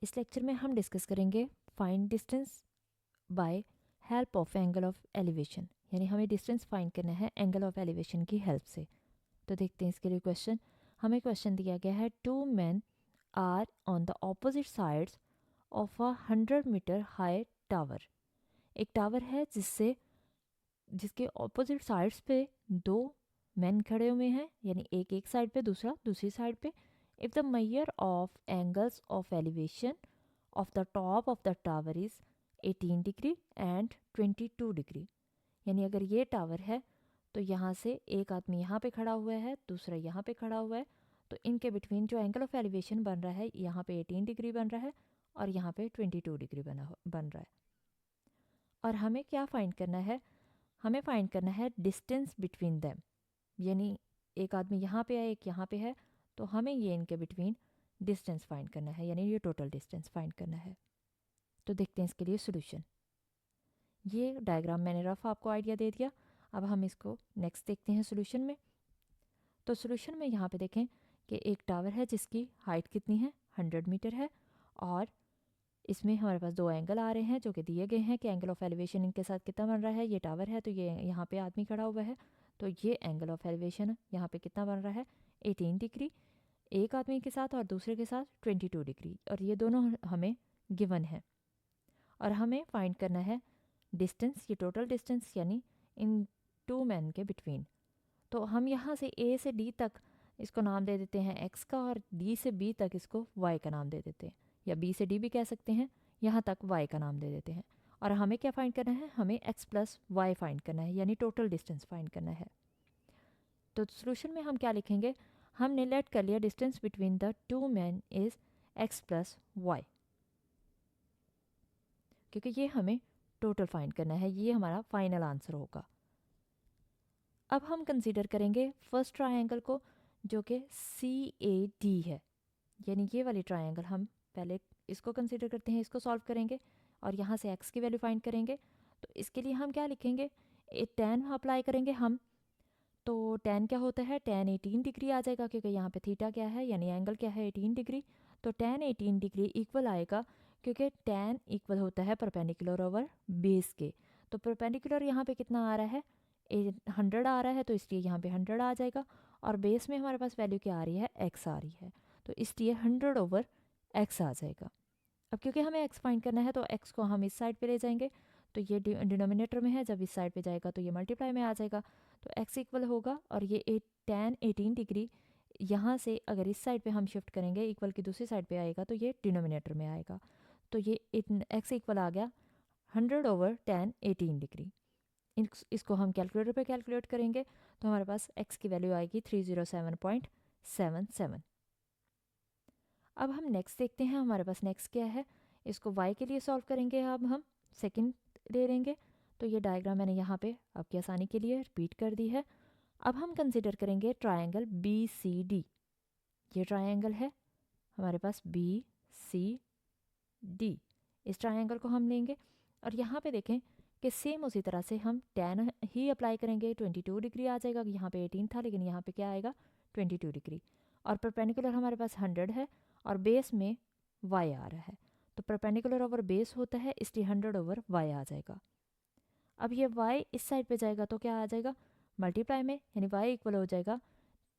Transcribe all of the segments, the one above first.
इस लेक्चर में हम डिस्कस करेंगे find distance by help of angle of elevation, यानी हमें डिस्टेंस फाइंड करना है एंगल ऑफ एलिवेशन की हेल्प से। तो देखते हैं इसके लिए क्वेश्चन। हमें क्वेश्चन दिया गया है 2 men are on the opposite sides of a 100 metre high tower. एक टावर है जिसके ऑपोजिट साइड्स पे 2 मैन खड़े हुए हैं, यानी एक साइड पे दूसरा दूसरी साइड पे। If the measure of angles of elevation of the top of the tower is 18 degree and 22 degree, यानी अगर ये टावर है तो यहाँ से एक आदमी यहाँ पे खड़ा हुआ है, दूसरा यहाँ पे खड़ा हुआ है, तो इनके बिटवीन जो एंगल ऑफ एलिवेशन बन रहा है यहाँ पे 18 डिग्री बन रहा है और यहाँ पे 22 डिग्री बन रहा है। और हमें क्या फाइंड करना है? हमें फाइंड करना है डिस्टेंस बिटवीन देम, यानी एक आदमी यहाँ पे है एक यहाँ पे है, तो हमें ये इनके बिटवीन डिस्टेंस फाइंड करना है, यानी ये टोटल डिस्टेंस फाइंड करना है। तो देखते हैं इसके लिए सोल्यूशन। ये डायग्राम मैंने रफ आपको आइडिया दे दिया। अब हम इसको नेक्स्ट देखते हैं सोल्यूशन में। तो सोल्यूशन में यहाँ पे देखें कि एक टावर है जिसकी हाइट कितनी है, 100 मीटर है, और इसमें हमारे पास 2 एंगल आ रहे हैं जो कि दिए गए हैं कि एंगल ऑफ एलिवेशन इनके साथ कितना बन रहा है। ये टावर है तो ये यहाँ पे आदमी खड़ा हुआ है, तो ये एंगल ऑफ एलिवेशन यहाँ पे कितना बन रहा है, 18 डिग्री एक आदमी के साथ और दूसरे के साथ 22 डिग्री, और ये दोनों हमें गिवन है। और हमें फाइंड करना है डिस्टेंस, ये टोटल डिस्टेंस यानी इन 2 मैन के बिटवीन। तो हम यहाँ से ए से डी तक इसको नाम दे देते हैं एक्स का, और डी से बी तक इसको वाई का नाम दे देते हैं, या बी से डी भी कह सकते हैं, यहाँ तक वाई का नाम दे देते हैं। और हमें क्या फाइंड करना है? हमें एक्स प्लस वाई फाइंड करना है, यानी टोटल डिस्टेंस फाइंड करना है। तो सोल्यूशन में हम क्या लिखेंगे? हमने लेट कर लिया distance between the 2 man is X plus Y, क्योंकि ये हमें टोटल फाइंड करना है, ये हमारा फाइनल आंसर होगा। अब हम कंसीडर करेंगे फर्स्ट ट्रायंगल को, जो कि CAD है, यानी ये वाली ट्रायंगल। हम पहले इसको कंसीडर करते हैं, इसको सॉल्व करेंगे और यहाँ से x की वैल्यू फाइंड करेंगे। तो इसके लिए हम क्या लिखेंगे? tan अप्लाई करेंगे हम। तो tan क्या होता है? tan 18 डिग्री आ जाएगा, क्योंकि यहाँ पे थीटा क्या है, यानी एंगल क्या है, 18 डिग्री। तो tan 18 डिग्री इक्वल आएगा, क्योंकि tan इक्वल होता है परपेंडिकुलर ओवर बेस के। तो परपेंडिकुलर यहाँ पे कितना आ रहा है, 100 आ रहा है, तो इसलिए यहाँ पे 100 आ जाएगा। और बेस में हमारे पास वैल्यू क्या आ रही है, x आ रही है, तो इसलिए 100 ओवर x आ जाएगा। अब क्योंकि हमें x फाइंड करना है तो x को हम इस साइड पे ले जाएंगे, तो ये डिनोमिनेटर में है, जब इस साइड पे जाएगा तो ये मल्टीप्लाई में आ जाएगा, तो x इक्वल होगा। और ये tan 18 डिग्री यहाँ से अगर इस साइड पे हम शिफ्ट करेंगे, इक्वल की दूसरी साइड पे आएगा, तो ये डिनोमिनेटर में आएगा। तो ये x इक्वल आ गया 100 ओवर tan 18 डिग्री। इसको हम कैलकुलेटर पे कैलकुलेट करेंगे तो हमारे पास x की वैल्यू आएगी 307.77। अब हम नेक्स्ट देखते हैं, हमारे पास नेक्स्ट क्या है। इसको y के लिए सॉल्व करेंगे। अब हम सेकंड ले लेंगे। तो ये डायग्राम मैंने यहाँ पे आपकी आसानी के लिए रिपीट कर दी है। अब हम कंसिडर करेंगे ट्रायंगल BCD। ये ट्रायंगल है हमारे पास BCD। इस ट्रायंगल को हम लेंगे और यहाँ पे देखें कि सेम उसी तरह से हम tan ही अप्लाई करेंगे। 22 डिग्री आ जाएगा, यहाँ पे 18 था लेकिन यहाँ पे क्या आएगा, 22 डिग्री। और परपेंडिकुलर हमारे पास 100 है और बेस में y आ रहा है, तो परपेंडिकुलर ओवर बेस होता है, इसलिए 100 ओवर y आ जाएगा। अब ये y इस साइड पे जाएगा तो क्या आ जाएगा, मल्टीप्लाई में, यानी y इक्वल हो जाएगा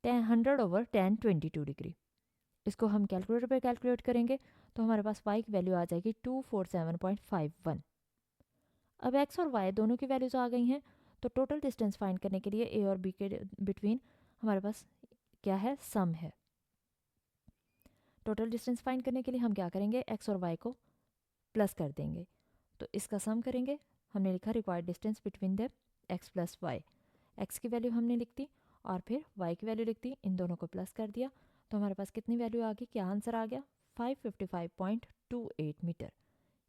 100 ओवर tan 22 डिग्री। इसको हम कैलकुलेटर पे कैलकुलेट करेंगे तो हमारे पास y की वैल्यू आ जाएगी 247.51। अब x और y दोनों की वैल्यूज आ गई हैं, तो टोटल डिस्टेंस फाइंड करने के लिए a और b के बिटवीन हमारे पास क्या है, सम है। टोटल डिस्टेंस फाइंड करने के लिए हम क्या करेंगे, x और y को प्लस कर देंगे, तो इसका सम करेंगे। हमने लिखा required distance between the x plus Y. x की वैल्यू हमने लिख दी और फिर y की वैल्यू लिख दी, इन दोनों को प्लस कर दिया, तो हमारे पास कितनी वैल्यू आ गई, क्या आंसर आ गया, 555.28 मीटर।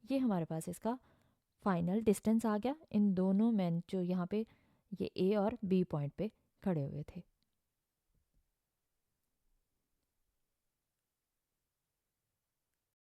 ये हमारे पास इसका फाइनल डिस्टेंस आ गया इन दोनों मैन जो यहाँ पे ये A और B पॉइंट पे खड़े हुए थे।